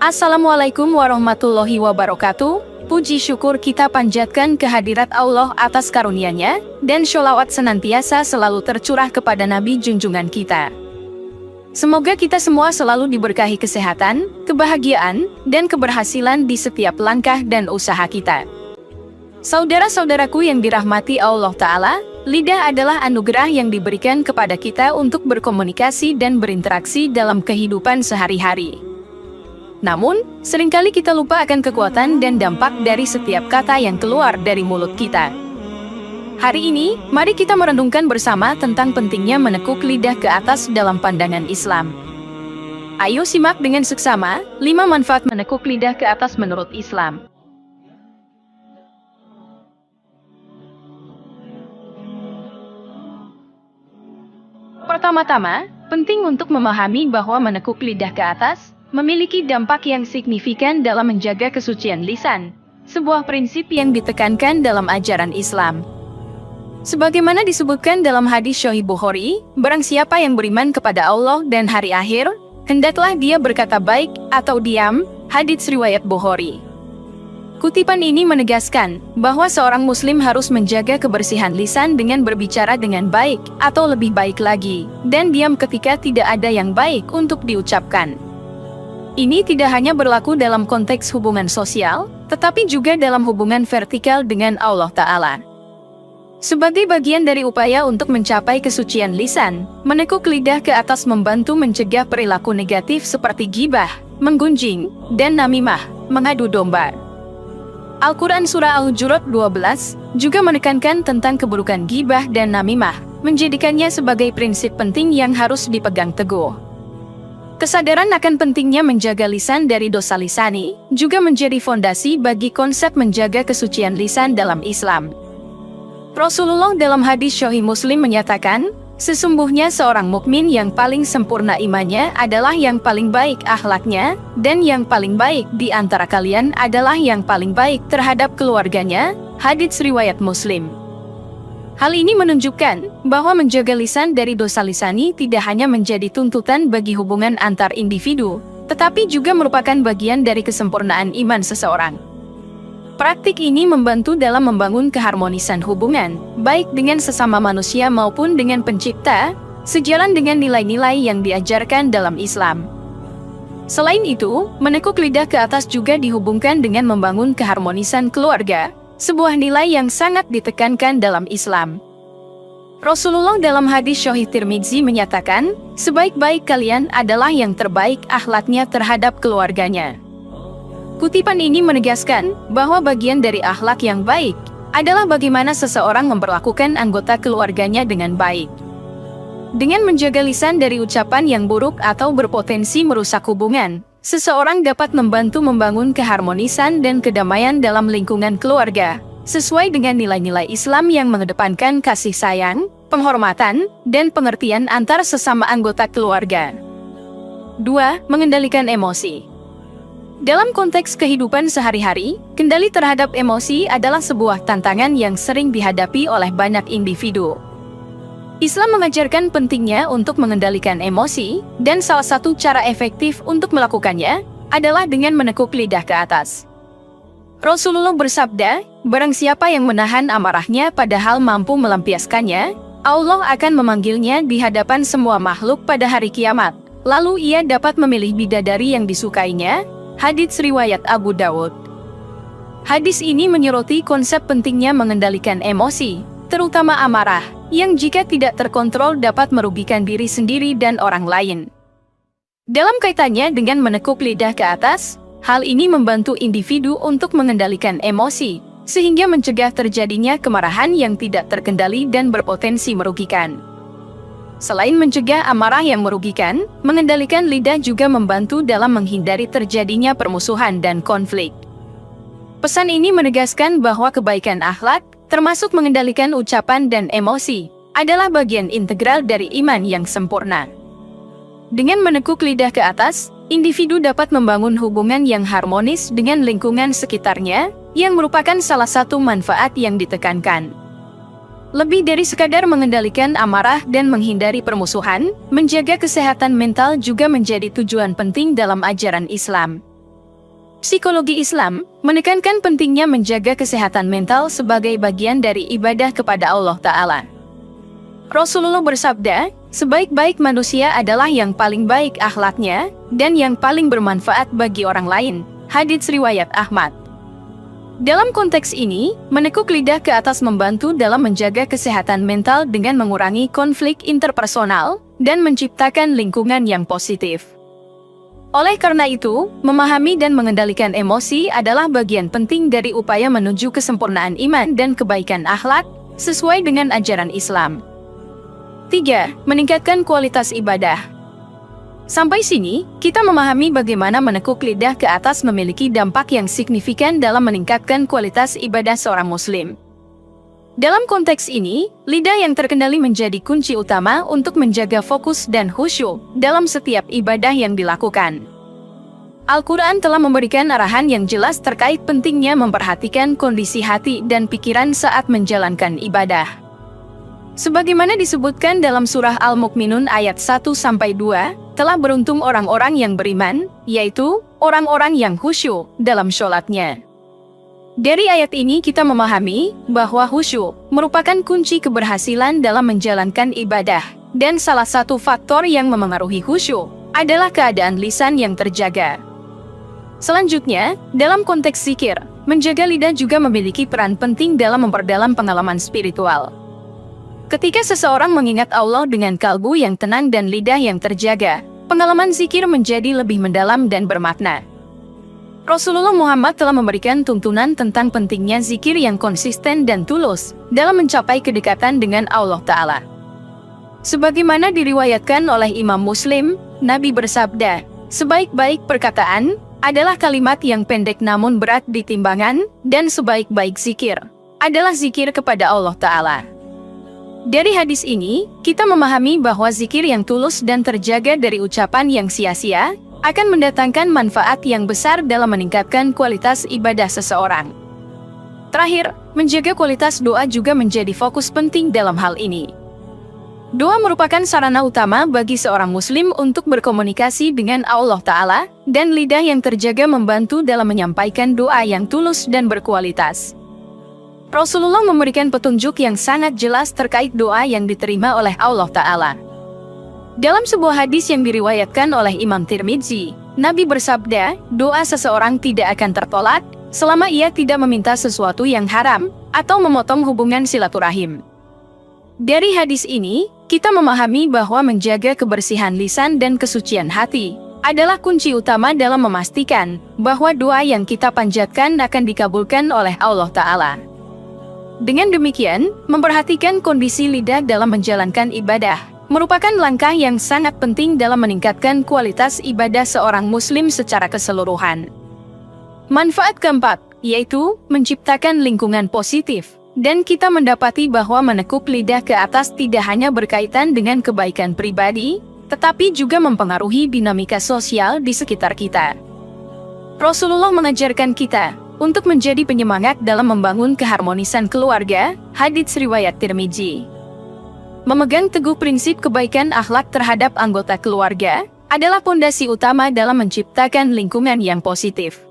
Assalamualaikum warahmatullahi wabarakatuh. Puji syukur kita panjatkan kehadirat Allah atas karunia-Nya, dan sholawat senantiasa selalu tercurah kepada Nabi junjungan kita. Semoga kita semua selalu diberkahi kesehatan, kebahagiaan, dan keberhasilan di setiap langkah dan usaha kita. Saudara-saudaraku yang dirahmati Allah Ta'ala, lidah adalah anugerah yang diberikan kepada kita untuk berkomunikasi dan berinteraksi dalam kehidupan sehari-hari. Namun, seringkali kita lupa akan kekuatan dan dampak dari setiap kata yang keluar dari mulut kita. Hari ini, mari kita merenungkan bersama tentang pentingnya menekuk lidah ke atas dalam pandangan Islam. Ayo simak dengan seksama, 5 manfaat menekuk lidah ke atas menurut Islam. Pertama-tama, penting untuk memahami bahwa menekuk lidah ke atas memiliki dampak yang signifikan dalam menjaga kesucian lisan, sebuah prinsip yang ditekankan dalam ajaran Islam. Sebagaimana disebutkan dalam hadis Sahih Bukhari, barang siapa yang beriman kepada Allah dan hari akhir, hendaklah dia berkata baik atau diam, hadits riwayat Bukhari. Kutipan ini menegaskan bahwa seorang muslim harus menjaga kebersihan lisan dengan berbicara dengan baik atau lebih baik lagi, dan diam ketika tidak ada yang baik untuk diucapkan. Ini tidak hanya berlaku dalam konteks hubungan sosial, tetapi juga dalam hubungan vertikal dengan Allah Ta'ala. Sebagai bagian dari upaya untuk mencapai kesucian lisan, menekuk lidah ke atas membantu mencegah perilaku negatif seperti ghibah, menggunjing, dan namimah, mengadu domba. Al-Quran Surah Al-Hujurat 12 juga menekankan tentang keburukan ghibah dan namimah, menjadikannya sebagai prinsip penting yang harus dipegang teguh. Kesadaran akan pentingnya menjaga lisan dari dosa lisani juga menjadi fondasi bagi konsep menjaga kesucian lisan dalam Islam. Rasulullah dalam hadis Sahih Muslim menyatakan, sesungguhnya seorang mukmin yang paling sempurna imannya adalah yang paling baik akhlaknya, dan yang paling baik di antara kalian adalah yang paling baik terhadap keluarganya, hadits riwayat Muslim. Hal ini menunjukkan bahwa menjaga lisan dari dosa lisani tidak hanya menjadi tuntutan bagi hubungan antar individu, tetapi juga merupakan bagian dari kesempurnaan iman seseorang. Praktik ini membantu dalam membangun keharmonisan hubungan, baik dengan sesama manusia maupun dengan Pencipta, sejalan dengan nilai-nilai yang diajarkan dalam Islam. Selain itu, menekuk lidah ke atas juga dihubungkan dengan membangun keharmonisan keluarga, sebuah nilai yang sangat ditekankan dalam Islam. Rasulullah dalam hadis Sahih Tirmidzi menyatakan, sebaik-baik kalian adalah yang terbaik akhlaknya terhadap keluarganya. Kutipan ini menegaskan bahwa bagian dari akhlak yang baik adalah bagaimana seseorang memperlakukan anggota keluarganya dengan baik. Dengan menjaga lisan dari ucapan yang buruk atau berpotensi merusak hubungan, seseorang dapat membantu membangun keharmonisan dan kedamaian dalam lingkungan keluarga, sesuai dengan nilai-nilai Islam yang mengedepankan kasih sayang, penghormatan, dan pengertian antar sesama anggota keluarga. 2. Mengendalikan emosi. Dalam konteks kehidupan sehari-hari, kendali terhadap emosi adalah sebuah tantangan yang sering dihadapi oleh banyak individu. Islam mengajarkan pentingnya untuk mengendalikan emosi, dan salah satu cara efektif untuk melakukannya adalah dengan menekuk lidah ke atas. Rasulullah bersabda, barang siapa yang menahan amarahnya padahal mampu melampiaskannya, Allah akan memanggilnya di hadapan semua makhluk pada hari kiamat. Lalu ia dapat memilih bidadari yang disukainya, hadits riwayat Abu Dawud. Hadis ini menyoroti konsep pentingnya mengendalikan emosi, terutama amarah, yang jika tidak terkontrol dapat merugikan diri sendiri dan orang lain. Dalam kaitannya dengan menekuk lidah ke atas, hal ini membantu individu untuk mengendalikan emosi, sehingga mencegah terjadinya kemarahan yang tidak terkendali dan berpotensi merugikan. Selain mencegah amarah yang merugikan, mengendalikan lidah juga membantu dalam menghindari terjadinya permusuhan dan konflik. Pesan ini menegaskan bahwa kebaikan akhlak, termasuk mengendalikan ucapan dan emosi, adalah bagian integral dari iman yang sempurna. Dengan menekuk lidah ke atas, individu dapat membangun hubungan yang harmonis dengan lingkungan sekitarnya, yang merupakan salah satu manfaat yang ditekankan. Lebih dari sekadar mengendalikan amarah dan menghindari permusuhan, menjaga kesehatan mental juga menjadi tujuan penting dalam ajaran Islam. Psikologi Islam menekankan pentingnya menjaga kesehatan mental sebagai bagian dari ibadah kepada Allah Ta'ala. Rasulullah bersabda, sebaik-baik manusia adalah yang paling baik akhlaknya dan yang paling bermanfaat bagi orang lain. Hadits riwayat Ahmad. Dalam konteks ini, menekuk lidah ke atas membantu dalam menjaga kesehatan mental dengan mengurangi konflik interpersonal dan menciptakan lingkungan yang positif. Oleh karena itu, memahami dan mengendalikan emosi adalah bagian penting dari upaya menuju kesempurnaan iman dan kebaikan akhlak sesuai dengan ajaran Islam. 3. Meningkatkan kualitas ibadah. Sampai sini, kita memahami bagaimana menekuk lidah ke atas memiliki dampak yang signifikan dalam meningkatkan kualitas ibadah seorang muslim. Dalam konteks ini, lidah yang terkendali menjadi kunci utama untuk menjaga fokus dan khusyuk dalam setiap ibadah yang dilakukan. Al-Quran telah memberikan arahan yang jelas terkait pentingnya memperhatikan kondisi hati dan pikiran saat menjalankan ibadah. Sebagaimana disebutkan dalam surah Al-Mu'minun ayat 1-2, telah beruntung orang-orang yang beriman, yaitu orang-orang yang khusyuk dalam sholatnya. Dari ayat ini kita memahami bahwa khusyuk merupakan kunci keberhasilan dalam menjalankan ibadah, dan salah satu faktor yang memengaruhi khusyuk adalah keadaan lisan yang terjaga. Selanjutnya, dalam konteks zikir, menjaga lidah juga memiliki peran penting dalam memperdalam pengalaman spiritual. Ketika seseorang mengingat Allah dengan kalbu yang tenang dan lidah yang terjaga, pengalaman zikir menjadi lebih mendalam dan bermakna. Rasulullah Muhammad telah memberikan tuntunan tentang pentingnya zikir yang konsisten dan tulus dalam mencapai kedekatan dengan Allah Ta'ala. Sebagaimana diriwayatkan oleh Imam Muslim, Nabi bersabda, sebaik-baik perkataan adalah kalimat yang pendek namun berat di timbangan, dan sebaik-baik zikir adalah zikir kepada Allah Ta'ala. Dari hadis ini, kita memahami bahwa zikir yang tulus dan terjaga dari ucapan yang sia-sia akan mendatangkan manfaat yang besar dalam meningkatkan kualitas ibadah seseorang. Terakhir, menjaga kualitas doa juga menjadi fokus penting dalam hal ini. Doa merupakan sarana utama bagi seorang muslim untuk berkomunikasi dengan Allah Ta'ala, dan lidah yang terjaga membantu dalam menyampaikan doa yang tulus dan berkualitas. Rasulullah memberikan petunjuk yang sangat jelas terkait doa yang diterima oleh Allah Ta'ala. Dalam sebuah hadis yang diriwayatkan oleh Imam Tirmidzi, Nabi bersabda, doa seseorang tidak akan tertolak selama ia tidak meminta sesuatu yang haram atau memotong hubungan silaturahim. Dari hadis ini, kita memahami bahwa menjaga kebersihan lisan dan kesucian hati adalah kunci utama dalam memastikan bahwa doa yang kita panjatkan akan dikabulkan oleh Allah Ta'ala. Dengan demikian, memperhatikan kondisi lidah dalam menjalankan ibadah merupakan langkah yang sangat penting dalam meningkatkan kualitas ibadah seorang muslim secara keseluruhan. Manfaat keempat, yaitu menciptakan lingkungan positif, dan kita mendapati bahwa menekuk lidah ke atas tidak hanya berkaitan dengan kebaikan pribadi, tetapi juga mempengaruhi dinamika sosial di sekitar kita. Rasulullah mengajarkan kita untuk menjadi penyemangat dalam membangun keharmonisan keluarga, hadits riwayat Tirmidzi. Memegang teguh prinsip kebaikan akhlak terhadap anggota keluarga adalah pondasi utama dalam menciptakan lingkungan yang positif.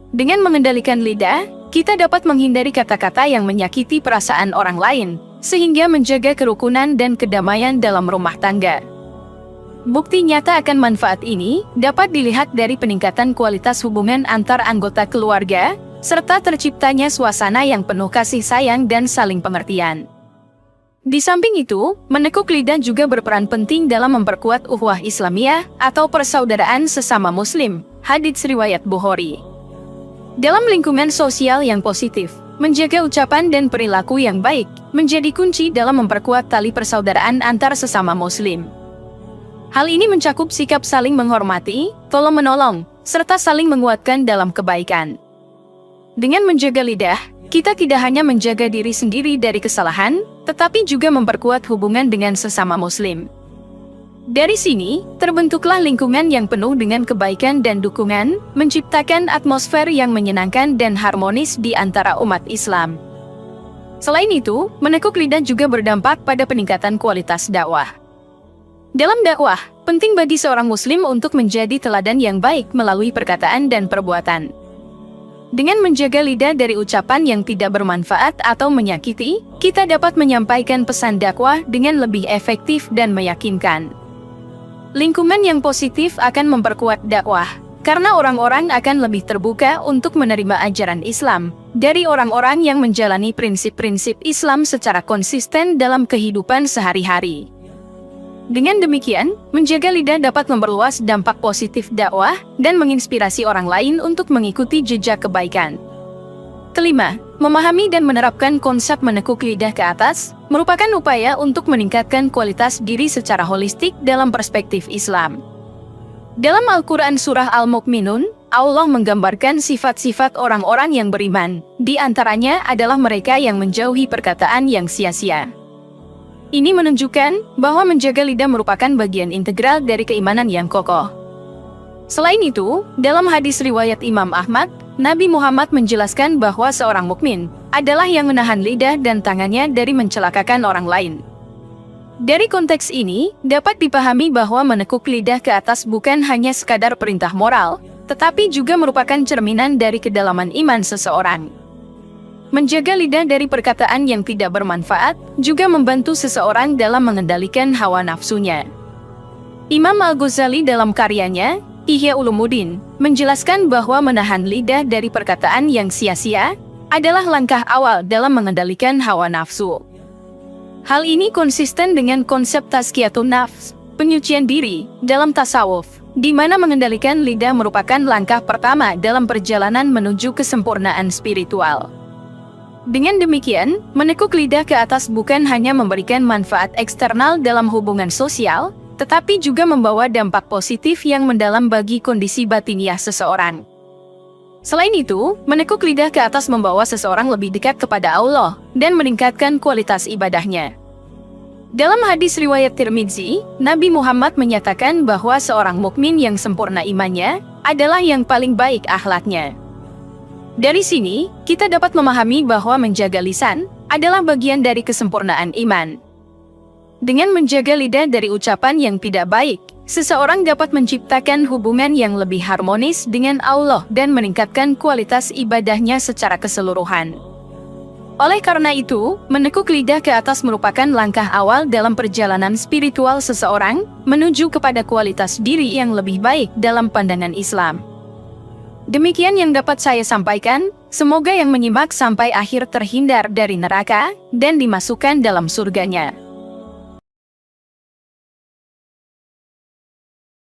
Dengan mengendalikan lidah, kita dapat menghindari kata-kata yang menyakiti perasaan orang lain, sehingga menjaga kerukunan dan kedamaian dalam rumah tangga. Bukti nyata akan manfaat ini dapat dilihat dari peningkatan kualitas hubungan antar anggota keluarga, serta terciptanya suasana yang penuh kasih sayang dan saling pengertian. Di samping itu, menekuk lidah juga berperan penting dalam memperkuat ukhuwah Islamiyah atau persaudaraan sesama muslim, hadits riwayat Bukhari. Dalam lingkungan sosial yang positif, menjaga ucapan dan perilaku yang baik menjadi kunci dalam memperkuat tali persaudaraan antar sesama muslim. Hal ini mencakup sikap saling menghormati, tolong-menolong, serta saling menguatkan dalam kebaikan. Dengan menjaga lidah, kita tidak hanya menjaga diri sendiri dari kesalahan, tetapi juga memperkuat hubungan dengan sesama muslim. Dari sini, terbentuklah lingkungan yang penuh dengan kebaikan dan dukungan, menciptakan atmosfer yang menyenangkan dan harmonis di antara umat Islam. Selain itu, menekuk lidah juga berdampak pada peningkatan kualitas dakwah. Dalam dakwah, penting bagi seorang muslim untuk menjadi teladan yang baik melalui perkataan dan perbuatan. Dengan menjaga lidah dari ucapan yang tidak bermanfaat atau menyakiti, kita dapat menyampaikan pesan dakwah dengan lebih efektif dan meyakinkan. Lingkungan yang positif akan memperkuat dakwah, karena orang-orang akan lebih terbuka untuk menerima ajaran Islam dari orang-orang yang menjalani prinsip-prinsip Islam secara konsisten dalam kehidupan sehari-hari. Dengan demikian, menjaga lidah dapat memperluas dampak positif dakwah dan menginspirasi orang lain untuk mengikuti jejak kebaikan. Kelima, memahami dan menerapkan konsep menekuk lidah ke atas merupakan upaya untuk meningkatkan kualitas diri secara holistik dalam perspektif Islam. Dalam Al-Quran Surah Al-Mu'minun, Allah menggambarkan sifat-sifat orang-orang yang beriman. Di antaranya adalah mereka yang menjauhi perkataan yang sia-sia. Ini menunjukkan bahwa menjaga lidah merupakan bagian integral dari keimanan yang kokoh. Selain itu, dalam hadis riwayat Imam Ahmad, Nabi Muhammad menjelaskan bahwa seorang mukmin adalah yang menahan lidah dan tangannya dari mencelakakan orang lain. Dari konteks ini, dapat dipahami bahwa menekuk lidah ke atas bukan hanya sekadar perintah moral, tetapi juga merupakan cerminan dari kedalaman iman seseorang. Menjaga lidah dari perkataan yang tidak bermanfaat juga membantu seseorang dalam mengendalikan hawa nafsunya. Imam Al-Ghazali dalam karyanya, Ihya Ulumuddin, menjelaskan bahwa menahan lidah dari perkataan yang sia-sia adalah langkah awal dalam mengendalikan hawa nafsu. Hal ini konsisten dengan konsep tazkiyatun nafs, penyucian diri, dalam tasawuf, di mana mengendalikan lidah merupakan langkah pertama dalam perjalanan menuju kesempurnaan spiritual. Dengan demikian, menekuk lidah ke atas bukan hanya memberikan manfaat eksternal dalam hubungan sosial, tetapi juga membawa dampak positif yang mendalam bagi kondisi batiniah seseorang. Selain itu, menekuk lidah ke atas membawa seseorang lebih dekat kepada Allah dan meningkatkan kualitas ibadahnya. Dalam hadis riwayat Tirmidzi, Nabi Muhammad menyatakan bahwa seorang mukmin yang sempurna imannya adalah yang paling baik akhlaknya. Dari sini, kita dapat memahami bahwa menjaga lisan adalah bagian dari kesempurnaan iman. Dengan menjaga lidah dari ucapan yang tidak baik, seseorang dapat menciptakan hubungan yang lebih harmonis dengan Allah dan meningkatkan kualitas ibadahnya secara keseluruhan. Oleh karena itu, menekuk lidah ke atas merupakan langkah awal dalam perjalanan spiritual seseorang menuju kepada kualitas diri yang lebih baik dalam pandangan Islam. Demikian yang dapat saya sampaikan, semoga yang menyimak sampai akhir terhindar dari neraka dan dimasukkan dalam surganya.